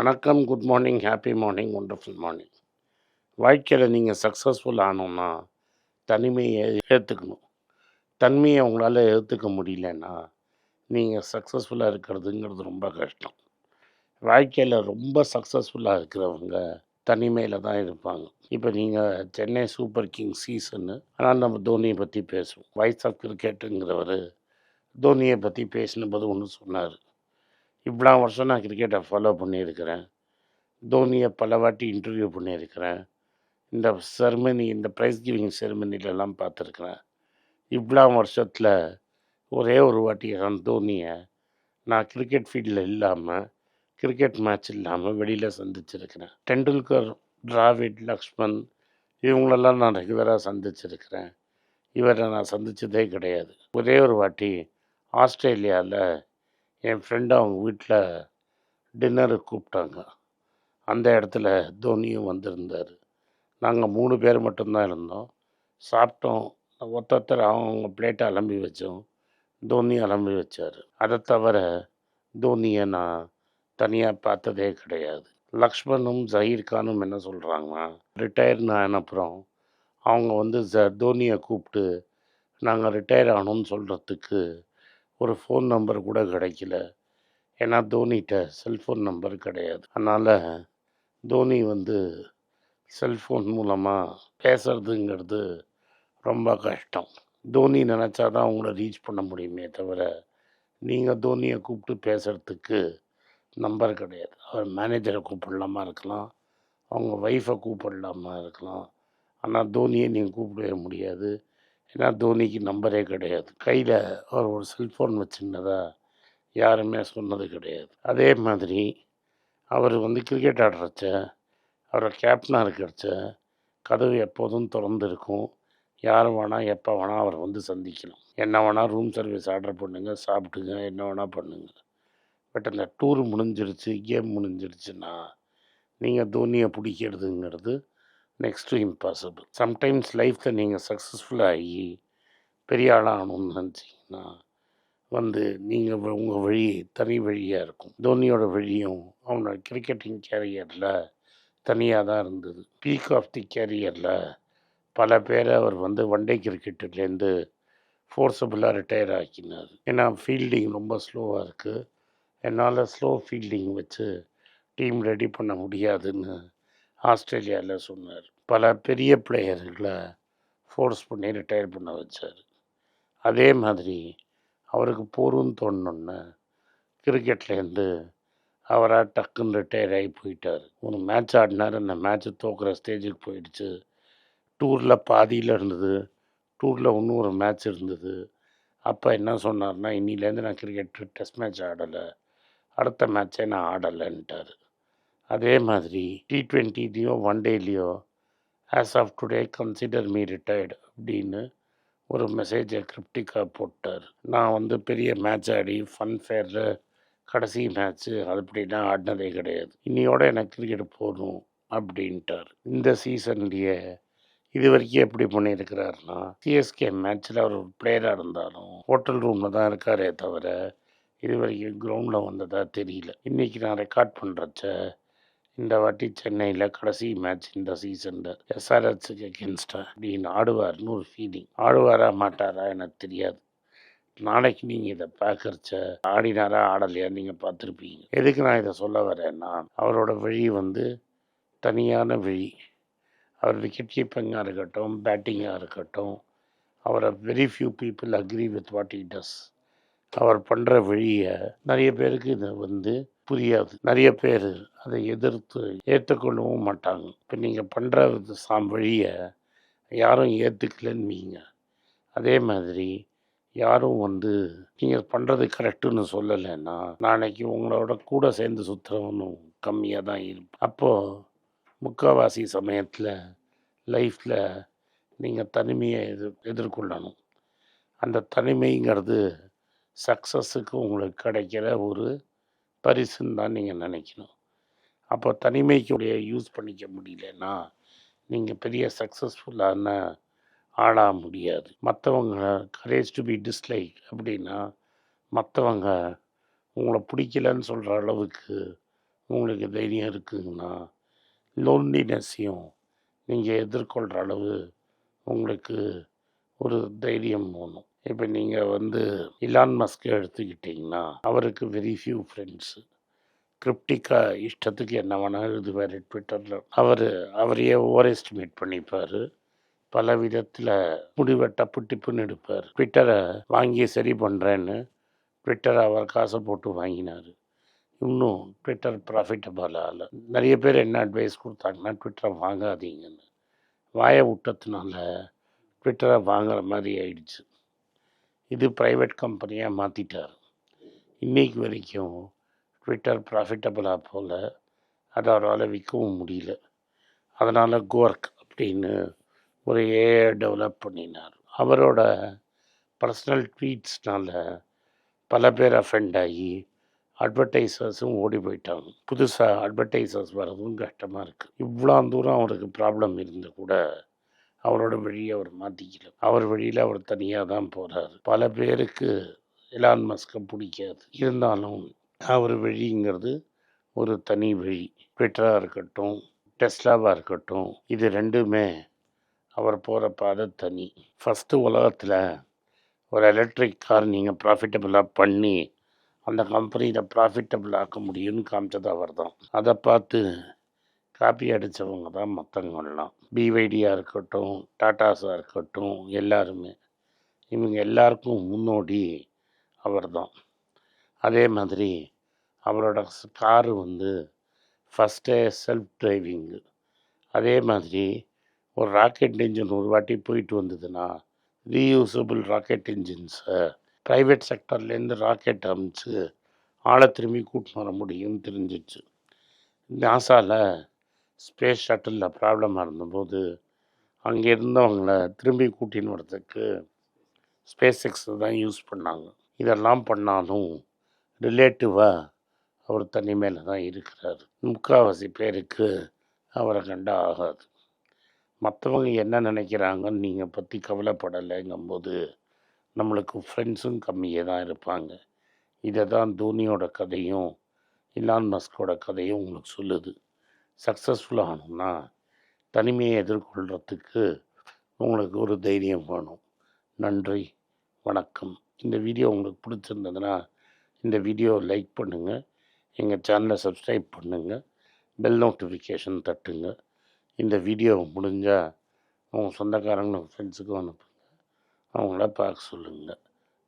வணக்கம், good morning, happy morning, wonderful morning. வாழ்க்கையில் நீங்கள் சக்ஸஸ்ஃபுல் ஆகணும்னா தனிமையை ஏற்றுக்கணும். தனிமையை உங்களால் ஏற்றுக்க முடியலன்னா நீங்கள் சக்ஸஸ்ஃபுல்லாக இருக்கிறதுங்கிறது ரொம்ப கஷ்டம். வாழ்க்கையில் ரொம்ப சக்ஸஸ்ஃபுல்லாக இருக்கிறவங்க தனிமையில் தான் இருப்பாங்க. இப்போ நீங்கள் சென்னை சூப்பர் கிங் சீசன்னு, ஆனால் நம்ம தோனியை பற்றி பேசுவோம். வாய்ஸ் ஆஃப் கிரிக்கெட்டுங்கிறவர் தோனியை பற்றி பேசினபோது ஒன்று சொன்னார். இவ்வளோ வருஷம் நான் கிரிக்கெட்டை ஃபாலோ பண்ணியிருக்கிறேன். தோனியை பல வாட்டி இன்டர்வியூ பண்ணியிருக்கிறேன். இந்த செர்மனி, இந்த ப்ரைஸ் கிவிங் செர்மனிலெலாம் பார்த்துருக்குறேன். இவ்வளோ வருஷத்தில் ஒரே ஒரு வாட்டி தான் தோனியை நான் கிரிக்கெட் ஃபீல்டில் இல்லாமல், கிரிக்கெட் மேட்ச் இல்லாமல் வெளியில் சந்திச்சிருக்கிறேன். டெண்டுல்கர், டிராவிட், லக்ஷ்மன் இவங்களெல்லாம் நான் ரெகுலராக சந்திச்சிருக்கிறேன். இவரை நான் சந்தித்ததே கிடையாது. ஒரே ஒரு வாட்டி ஆஸ்திரேலியாவில் என் ஃப்ரெண்டு அவங்க வீட்டில் டின்னருக்கு கூப்பிட்டாங்க. அந்த இடத்துல தோனியும் வந்திருந்தார். நாங்கள் 3 பேர் மட்டும்தான் இருந்தோம். சாப்பிட்டோம். ஒருத்தர் அவங்க பிளேட்டை அலம்பி வச்சோம். தோனி அலம்பி வச்சார். அதை தவிர தோனியை நான் தனியாக பார்த்ததே கிடையாது. லக்ஷ்மணும் ஜஹீர் கானும் என்ன சொல்கிறாங்கன்னா, ரிட்டையர்னு ஆனப்புறம் அவங்க தோனியை கூப்பிட்டு நாங்கள் ரிட்டையர் ஆனோன்னு சொல்கிறதுக்கு ஒரு ஃபோன் நம்பர் கூட கிடைக்கல. ஏன்னா தோனிகிட்ட செல்ஃபோன் நம்பர் கிடையாது. அதனால் தோனி செல்ஃபோன் மூலமாக பேசுகிறதுங்கிறது ரொம்ப கஷ்டம். தோனி நினச்சா தான் அவங்கள ரீச் பண்ண முடியுமே தவிர, நீங்கள் தோனியை கூப்பிட்டு பேசுகிறதுக்கு நம்பர் கிடையாது. அவர் மேனேஜரை கூப்பிடலாமா இருக்கலாம், அவங்க ஒய்ஃபை கூப்பிடலாமா இருக்கலாம். ஆனால் தோனியை நீங்கள் கூப்பிடவே முடியாது. ஏன்னா தோனிக்கு நம்பரே கிடையாது. கையில் அவர் ஒரு செல்ஃபோன் வச்சுருந்ததா யாருமே சொன்னது கிடையாது. அதே மாதிரி அவர் கிரிக்கெட் ஆடுறச்ச, அவரை கேப்டனாக இருக்கிறச்ச கதவு எப்போதும் திறந்து இருக்கும். யார் வேணால் எப்போ வேணால் அவரை சந்திக்கலாம். என்ன வேணால் ரூம் சர்வீஸ் ஆர்டர் பண்ணுங்கள், சாப்பிட்டுங்க, என்ன வேணால் பண்ணுங்கள். பட் அந்த டூர் முடிஞ்சிருச்சு, கேம் முடிஞ்சிருச்சுன்னா நீங்கள் தோனியை பிடிக்கிறதுங்கிறது நெக்ஸ்ட் டு இம்பாசிபிள். சம்டைம்ஸ் லைஃப்பில் நீங்கள் சக்ஸஸ்ஃபுல்லாகி பெரிய ஆளாகணும்னு நினச்சிங்கன்னா நீங்கள் உங்கள் வழி தனி வழியாக இருக்கும். தோனியோட வழியும் அவனோட கிரிக்கெட்டிங் கேரியரில் தனியாக தான் இருந்தது. பீக் ஆஃப் தி கேரியரில் பல பேரை அவர் ஒன் டே கிரிக்கெட்டுலேருந்து ஃபோர்ஸபுளாக ரிட்டையர் ஆக்கினார். ஏன்னா ஃபீல்டிங் ரொம்ப ஸ்லோவாக இருக்குது, என்னால் ஸ்லோ ஃபீல்டிங் வச்சு டீம் ரெடி பண்ண முடியாதுன்னு ஆஸ்திரேலியாவில் சொன்னார். பல பெரிய பிளேயர்களை ஃபோர்ஸ் பண்ணி ரிட்டையர் பண்ண வச்சார். அதே மாதிரி அவருக்கு போரும்னு தோணுன்னு கிரிக்கெட்லேருந்து அவராக டக்குன்னு ரிட்டையர் ஆகி போயிட்டார். ஒரு மேட்ச் ஆடினார். அந்த மேட்ச்சு தோக்குற ஸ்டேஜுக்கு போயிடுச்சு. டூரில் பாதியில் இருந்தது. டூரில் இன்னும் ஒரு மேட்ச் இருந்தது. அப்போ என்ன சொன்னார்னா, இன்னிலேருந்து நான் கிரிக்கெட் டெஸ்ட் மேட்ச் ஆடலை, அடுத்த மேட்ச்சே நான் ஆடலைன்ட்டார். அதே மாதிரி T20லேயோ ஒன் டேலேயோ as of today consider me retired அப்படின்னு ஒரு மெசேஜை கிரிப்டிக்காக போட்டார். நான் பெரிய மேட்ச் ஆடி ஃபன் ஃபேரில் கடைசி மேட்ச்சு அப்படிலாம் ஆடினதே கிடையாது. இன்னையோட எனக்கு கிரிக்கெட் போகணும் அப்படின்ட்டார். இந்த சீசன்லேயே இது வரைக்கும் எப்படி பண்ணியிருக்கிறாருன்னா, சிஎஸ்கே மேட்ச்சில் அவர் ஒரு பிளேயராக இருந்தாலும் ஹோட்டல் ரூமில் தான் இருக்காரே தவிர இது வரைக்கும் கிரவுண்டில் வந்ததாக தெரியல. இன்றைக்கி நான் ரெக்கார்ட் பண்ணுறச்ச இந்த வாட்டி சென்னையில் கடைசி மேட்ச் இந்த சீசனில் SRHக்கு அகேன்ஸ்டாக அப்படின்னு ஆடுவார்னு ஒரு ஃபீலிங். ஆடுவாரா மாட்டாரா எனக்கு தெரியாது. நாளைக்கு நீங்கள் இதை பார்க்குறச்ச ஆடினாரா ஆடலையா நீங்கள் பார்த்துருப்பீங்க. எதுக்கு நான் இதை சொல்ல வரேன்னா, அவரோட வழி தனியான வழி. அவர் விக்கெட் கீப்பிங்காக இருக்கட்டும், பேட்டிங்காக இருக்கட்டும், அவரை very few people agree with what he does. அவர் பண்ணுற வழியை நிறைய பேருக்கு இது புரியாது. நிறைய பேர் அதை எதிர்த்து ஏற்றுக்கொள்ளவும் மாட்டாங்க. இப்போ நீங்கள் பண்ணுற வழியை யாரும் ஏற்றுக்கலன்னுவீங்க. அதே மாதிரி யாரும் நீங்கள் பண்ணுறது கரெக்டுன்னு சொல்லலைன்னா நாளைக்கு உங்களோட கூட சேர்ந்து சுற்றுறவனும் கம்மியாக தான் இருக்கும். அப்போது முக்கால்வாசி சமயத்தில் லைஃப்பில் நீங்கள் தனிமையை எதிர்கொள்ளணும். அந்த தனிமைங்கிறது சக்ஸஸுக்கு உங்களுக்கு கிடைக்கிற ஒரு பரிசுன்னு தான் நீங்கள் நினைக்கணும். அப்போ தனிமைக்குடைய யூஸ் பண்ணிக்க முடியலன்னா நீங்கள் பெரிய சக்ஸஸ்ஃபுல்லான ஆளாக முடியாது. மற்றவங்க கரேஜ் டு பி டிஸ்லைக் அப்படின்னா மற்றவங்க உங்களை பிடிக்கலன்னு சொல்கிற அளவுக்கு உங்களுக்கு தைரியம் இருக்குங்கன்னா, லோன்லினஸ்ஸையும் நீங்கள் எதிர்கொள்கிற அளவு உங்களுக்கு ஒரு தைரியம் வேணும். இப்போ நீங்கள் இலான் மஸ்க் எடுத்துக்கிட்டிங்கன்னா, அவருக்கு வெரி ஃபியூ ஃப்ரெண்ட்ஸு. கிரிப்டிக்காக இஷ்டத்துக்கு என்ன வேணால் எழுதுவார் ட்விட்டரில். அவரையே ஓவர் எஸ்டிமேட் பண்ணிப்பார். பல விதத்தில் முடிவை டப்பு டிப்புன்னு எடுப்பார். ட்விட்டரை வாங்கி சரி பண்ணுறேன்னு ட்விட்டரை அவர் காசை போட்டு வாங்கினார். இன்னும் ட்விட்டர் ப்ராஃபிட்டபிள் ஆகலை. நிறைய பேர் என்ன அட்வைஸ் கொடுத்தாங்கன்னா, ட்விட்டரை வாங்காதீங்கன்னு. வாயை விட்டதுனால ட்விட்டரை வாங்குற மாதிரி ஆயிடுச்சு. இது ப்ரைவேட் கம்பெனியாக மாற்றிட்டார். இன்றைக்கு வரைக்கும் ட்விட்டர் ப்ராஃபிட்டபிளாக போல் அதை அவரால் விற்கவும் முடியல. அதனால் கோர்க் அப்படின்னு ஒரு ஏஐ டெவலப் பண்ணினார். அவரோட பர்சனல் ட்வீட்ஸ்னால் பல பேர் அஃபெண்ட் ஆகி அட்வர்டைசர்ஸும் ஓடி போயிட்டாங்க. புதுசாக அட்வர்டைசர்ஸ் வர்றதும் கஷ்டமாக இருக்குது. இவ்வளோ தூரம் அவருக்கு ப்ராப்ளம் இருந்து கூட அவரோட வழியை அவர் மாற்றிக்கல. அவர் வழியில் அவர் தனியாக தான் போகிறார். பல பேருக்கு எலான் மஸ்கை பிடிக்காது. இருந்தாலும் அவர் வழிங்கிறது ஒரு தனி வழி. ட்விட்டராக இருக்கட்டும், டெஸ்லாவாக இருக்கட்டும், இது ரெண்டுமே அவர் போகிற பாதை தனி. ஃபஸ்ட்டு உலகத்தில் ஒரு எலக்ட்ரிக் கார் நீங்கள் ப்ராஃபிட்டபிளாக பண்ணி அந்த கம்பெனியில் ப்ராஃபிட்டபிள் ஆக்க முடியும்னு காமிச்சது அவர் தான். அதை பார்த்து காப்பி அடித்தவங்க தான் மற்றவங்கள்லாம். பிவைடியாக இருக்கட்டும், டாட்டாஸாக இருக்கட்டும், எல்லாருமே இவங்க எல்லாருக்கும் முன்னோடி அவர் தான். அதே மாதிரி அவரோட காரு ஃபஸ்ட்டே செல்ஃப் டிரைவிங்கு. அதே மாதிரி ஒரு ராக்கெட் இன்ஜின் ஒரு வாட்டி போயிட்டு வந்ததுன்னா ரீயூசபிள் ராக்கெட் இன்ஜின்ஸை ப்ரைவேட் செக்டர்லேருந்து ராக்கெட் அமுச்சு ஆளை திரும்பி கூட்டின்னு வர முடியும்னு தெரிஞ்சிச்சு. நாசாவில் ஸ்பேஸ் ஷட்டிலில் ப்ராப்ளமாக இருந்தபோது அங்கே இருந்தவங்கள திரும்பி கூட்டின்னு வரதுக்கு ஸ்பேஸ் எக்ஸை தான் யூஸ் பண்ணாங்க. இதெல்லாம் பண்ணாலும் ரிலேட்டிவாக அவர் தனிமையில் தான் இருக்கிறார். முக்கால்வாசி பேருக்கு அவரை கண்டா ஆகாது. மற்றவங்க என்ன நினைக்கிறாங்கன்னு நீங்கள் பற்றி கவலைப்படலைங்கும்போது நம்மளுக்கு ஃப்ரெண்ட்ஸும் கம்மியாக தான் இருப்பாங்க. இதை தான் தோனியோட கதையும் இலான் மஸ்கோட கதையும் உங்களுக்கு சொல்லுது. சக்ஸஸ்ஃபுல் ஆகணும்னா தனிமையை எதிர்கொள்கிறதுக்கு உங்களுக்கு ஒரு தைரியம் வேணும். நன்றி, வணக்கம். இந்த வீடியோ உங்களுக்கு பிடிச்சிருந்ததுன்னா இந்த வீடியோவை லைக் பண்ணுங்கள், எங்கள் சேனலை சப்ஸ்கிரைப் பண்ணுங்கள், பெல் நோட்டிஃபிகேஷன் தட்டுங்க. இந்த வீடியோ முடிஞ்சால் உங்கள் சொந்தக்காரங்க ஃப்ரெண்ட்ஸுக்கும் அனுப்புங்க, அவங்கள பார்க்க சொல்லுங்கள்.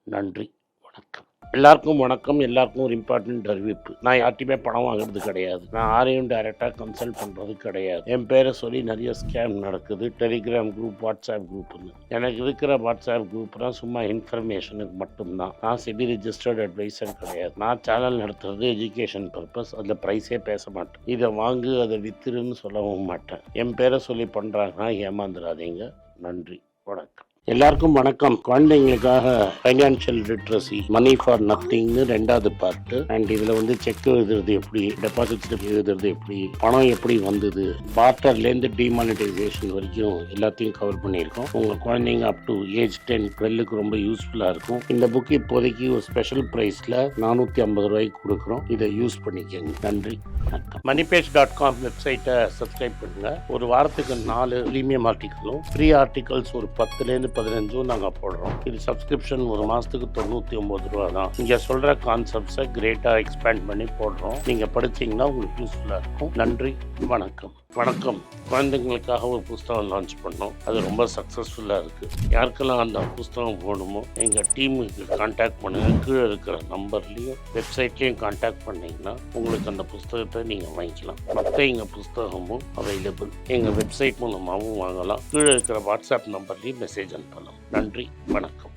நன்றி, வணக்கம். எல்லாருக்கும் வணக்கம். எல்லாருக்கும் ஒரு இம்பார்ட்டண்ட் அறிவிப்பு. நான் யார்ட்டையுமே பணம் வாங்குறது கிடையாது. நான் யாரையும் டைரெக்டாக கன்சல்ட் பண்ணுறது கிடையாது. என் பேரை சொல்லி நிறைய ஸ்கேம் நடக்குது. டெலிகிராம் குரூப், வாட்ஸ்அப் குரூப்னு. எனக்கு இருக்கிற வாட்ஸ்அப் குரூப்னால் சும்மா இன்ஃபர்மேஷனுக்கு மட்டும்தான். நான் செபி ரிஜிஸ்டர்ட் அட்வைசர் கிடையாது. நான் சேனல் நடத்துறது எஜுகேஷன் பர்பஸ். அதில் ப்ரைஸே பேச மாட்டேன். இதை வாங்கு அதை வித்துருன்னு சொல்லவும் மாட்டேன். என் பேரை சொல்லி பண்ணுறாங்கன்னா ஏமாந்துடாதீங்க. நன்றி, வணக்கம். எல்லாருக்கும் வணக்கம். குழந்தைங்களுக்காக ஃபைனான்ஷியல் லிட்ரஸி, மணி ஃபார் நத்திங்னு 2வது பார்ட்டு. அண்ட் இதில் செக் எழுதுறது எப்படி, டெபாசிட் ஸ்லிப் எழுதுறது எப்படி, பணம் எப்படி வந்தது, பார்ட்டர்லேருந்து டிமானிட்டைசேஷன் வரைக்கும் எல்லாத்தையும் கவர் பண்ணியிருக்கோம். உங்கள் குழந்தைங்க அப் டு ஏஜ் 10, 12க்கு ரொம்ப யூஸ்ஃபுல்லாக இருக்கும். இந்த புக் இப்போதைக்கு ஒரு ஸ்பெஷல் ப்ரைஸில் 450 ரூபாய்க்கு கொடுக்குறோம். இதை யூஸ் பண்ணிக்கங்க. நன்றி, வணக்கம். moneypage.com வெப்சைட்டை சப்ஸ்கிரைப் பண்ணுங்கள். ஒரு வாரத்துக்கு 4 ப்ரீமியம் ஆர்டிக்கலும் ஃப்ரீ ஆர்டிகல்ஸ் ஒரு 10லேருந்து 15 நாங்கள் போடுறோம். இது சப்ஸ்கிரிப்ஷன் ஒரு மாதத்துக்கு 99 ரூபா தான். இங்கே சொல்கிற கான்செப்ட்ஸை கிரேட்டாக எக்ஸ்பேண்ட் பண்ணி போடுறோம். நீங்கள் படிச்சிங்கன்னா உங்களுக்கு யூஸ்ஃபுல்லாக இருக்கும். நன்றி, வணக்கம். வணக்கம். குழந்தைங்களுக்காக ஒரு புஸ்தகம் லான்ச் பண்ணோம். அது ரொம்ப சக்ஸஸ்ஃபுல்லாக இருக்குது. யாருக்கெல்லாம் அந்த புஸ்தகம் போகணுமோ எங்கள் டீமுக்கு கான்டாக்ட் பண்ணுங்கள். கீழே இருக்கிற நம்பர்லேயும் வெப்சைட்லேயும் கான்டாக்ட் பண்ணிங்கன்னா உங்களுக்கு அந்த புஸ்தகத்தை நீங்கள் வாங்கிக்கலாம். மற்ற எங்கள் புஸ்தகமும் அவைலபிள். எங்கள் வெப்சைட் மூலமாகவும் வாங்கலாம். கீழே இருக்கிற வாட்ஸ்அப் நம்பர்லேயும் மெசேஜ் அனுப்பலாம். நன்றி, வணக்கம்.